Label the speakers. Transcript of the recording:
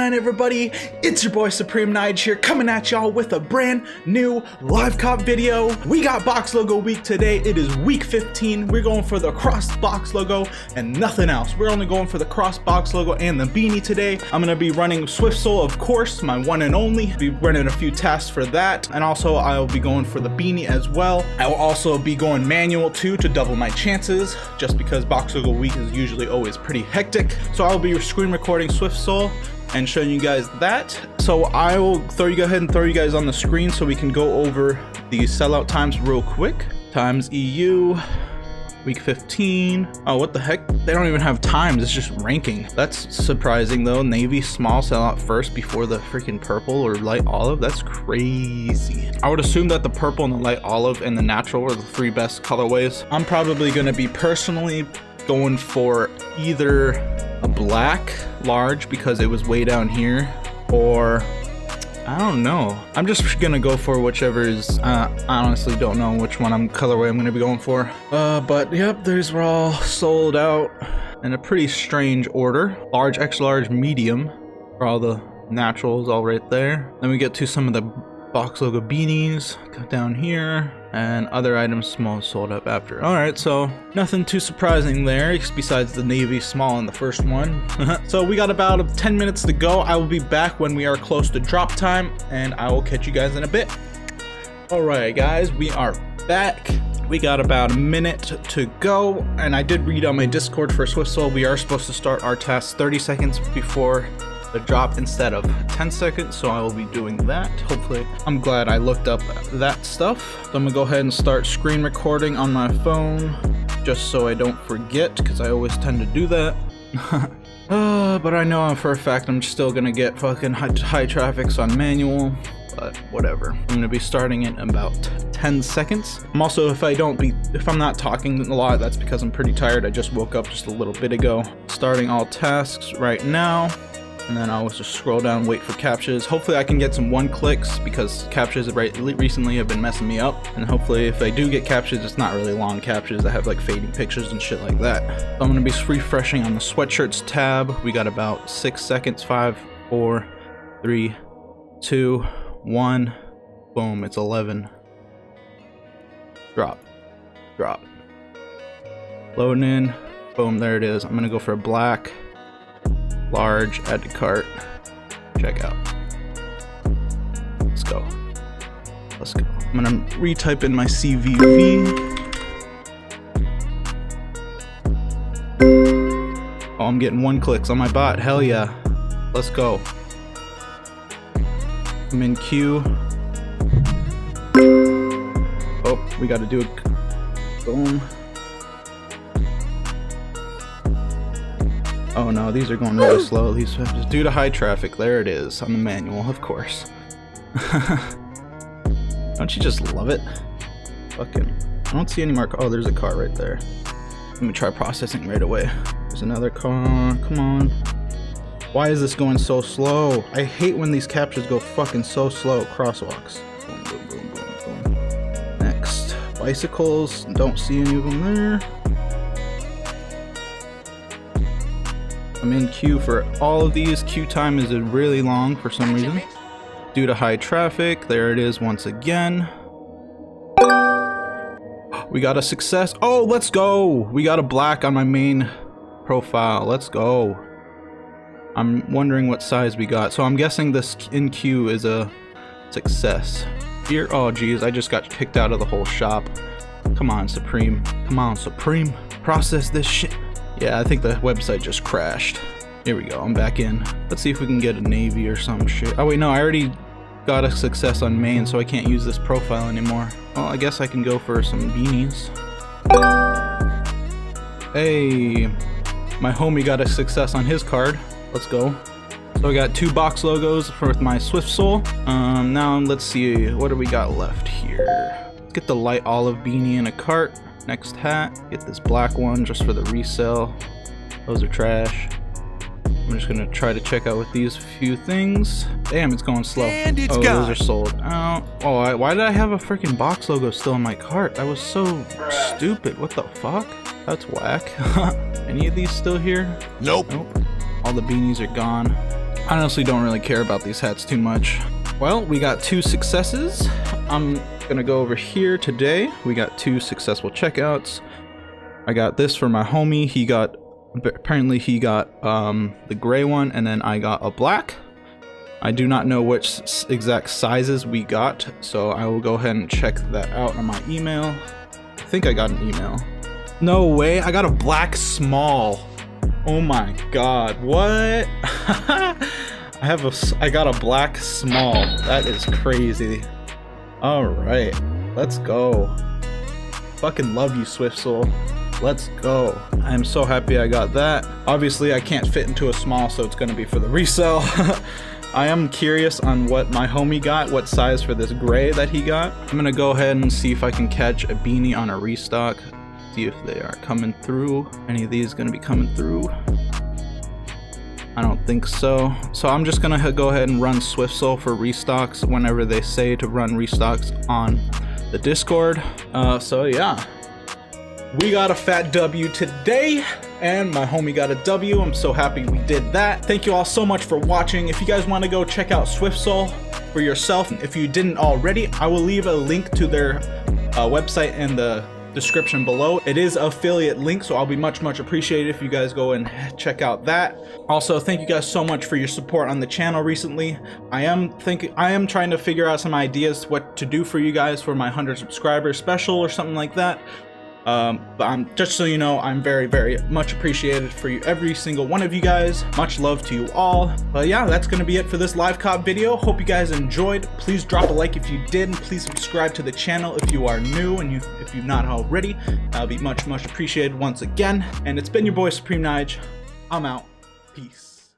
Speaker 1: on, everybody? It's your boy Supreme Nige here, coming at y'all with a brand new live cop video. We got box logo week today. It is week 15. We're going for the cross box logo and nothing else. We're only going for the cross box logo and the beanie today. I'm gonna be running Swiftsole, of course, my one and only. Be running a few tasks for that, and also I'll be going for the beanie as well. I will also be going manual too to double my chances, just because box logo week is usually always pretty hectic. So I'll be screen recording Swiftsole and showing you guys that. So I will go ahead and throw you guys on the screen so we can go over the sellout times real quick. Times EU, week 15. Oh, what the heck? They don't even have times, it's just ranking. That's surprising though. Navy small sellout first before the freaking purple or light olive. That's crazy. I would assume that the purple and the light olive and the natural are the three best colorways. I'm probably gonna be personally going for either a black large because it was way down here, or I don't know. I'm just gonna go for whichever is, I honestly don't know which one colorway I'm gonna be going for. But yep, these were all sold out in a pretty strange order. Large, extra large, medium for all the naturals all right there. Then we get to some of the box logo beanies down here, and other items small sold up after. All right, so nothing too surprising there besides the navy small in the first one. So we got about 10 minutes to go. I will be back when we are close to drop time, and I will catch you guys in a bit. All right guys, we are back. We got about a minute to go, and I did read on my Discord for Swiftsole we are supposed to start our task 30 seconds before the drop instead of 10 seconds, so I will be doing that. Hopefully, I'm glad I looked up that stuff. So I'm gonna go ahead and start screen recording on my phone just so I don't forget, because I always tend to do that. But I know for a fact I'm still gonna get fucking high traffics on manual, but whatever. I'm gonna be starting in about 10 seconds. I'm also, if I'm not talking a lot, that's because I'm pretty tired. I just woke up just a little bit ago. Starting all tasks right now. And then I'll just scroll down, wait for captures. Hopefully I can get some one clicks, because captures recently have been messing me up. And hopefully if I do get captures, it's not really long captures that have like fading pictures and shit like that. So I'm gonna be refreshing on the sweatshirts tab. We got about 6 seconds, 5, 4, 3, 2, 1. Boom, it's 11. Drop, drop. Loading in, boom, there it is. I'm gonna go for a black. Large, add to cart, check out. Let's go. Let's go. I'm gonna retype in my CVV. Oh, I'm getting 1 clicks on my bot. Hell yeah. Let's go. I'm in queue. Oh, we gotta do it. Boom. Oh no, these are going really slow. These just due to high traffic. There it is on the manual, of course. Don't you just love it? Fucking, I don't see any more. Oh, there's a car right there. Let me try processing right away. There's another car. Come on. Why is this going so slow? I hate when these captures go fucking so slow. Crosswalks. Boom, boom, boom, boom, boom. Next, bicycles. Don't see any of them there. I'm in queue for all of these. Queue time is really long for some reason due to high traffic. There it is once again. We got a success. Oh, let's go. We got a black on my main profile. Let's go. I'm wondering what size we got. So I'm guessing this in queue is a success. Here, oh geez, I just got kicked out of the whole shop. Come on, Supreme. Come on, Supreme. Process this shit. Yeah, I think the website just crashed. Here we go, I'm back in. Let's see if we can get a navy or some shit. Oh wait, no, I already got a success on main, so I can't use this profile anymore. Well, I guess I can go for some beanies. Hey, my homie got a success on his card. Let's go. So I got 2 box logos for my Swiftsole. Now let's see, what do we got left here? Let's get the light olive beanie in a cart. Next hat, get this black one just for the resale. Those are trash. I'm just gonna try to check out with these few things. Damn, it's going slow. And it's gone. Those are sold. Oh, why did I have a freaking box logo still in my cart? That was so stupid. What the fuck? That's whack. Any of these still here?
Speaker 2: Nope.
Speaker 1: Nope. All the beanies are gone. I honestly don't really care about these hats too much. Well, we got 2 successes. I'm gonna go over here today. We got 2 successful checkouts. I got this for my homie. Apparently he got the gray one, and then I got a black. I do not know which exact sizes we got, so I will go ahead and check that out on my email. I think I got an email. No way, I got a black small. Oh my god, what? I got a black small. That is crazy. All right, let's go. Fucking love you, Swiftsole. Let's go. I'm so happy I got that. Obviously I can't fit into a small, so it's gonna be for the resale. I am curious on what my homie got, what size for this gray that he got. I'm gonna go ahead and see if I can catch a beanie on a restock. See if they are coming through. Any of these gonna be coming through? I don't think so. So I'm just gonna go ahead and run Swiftsole for restocks whenever they say to run restocks on the Discord. So yeah. We got a fat W today, and my homie got a W. I'm so happy we did that. Thank you all so much for watching. If you guys want to go check out Swiftsole for yourself, if you didn't already, I will leave a link to their website in the description below. It is affiliate link, so I'll be much appreciated if you guys go and check out that. Also, thank you guys so much for your support on the channel recently. I am trying to figure out some ideas what to do for you guys for my 100 subscribers special or something like that. But just so you know, I'm very much appreciated for you, every single one of you guys. Much love to you all. But yeah, that's gonna be it for this live cop video. Hope you guys enjoyed. Please drop a like if you did, and please subscribe to the channel if you are new, and if you're not already. That'll be much appreciated once again. And it's been your boy Supreme Nige. I'm out. Peace.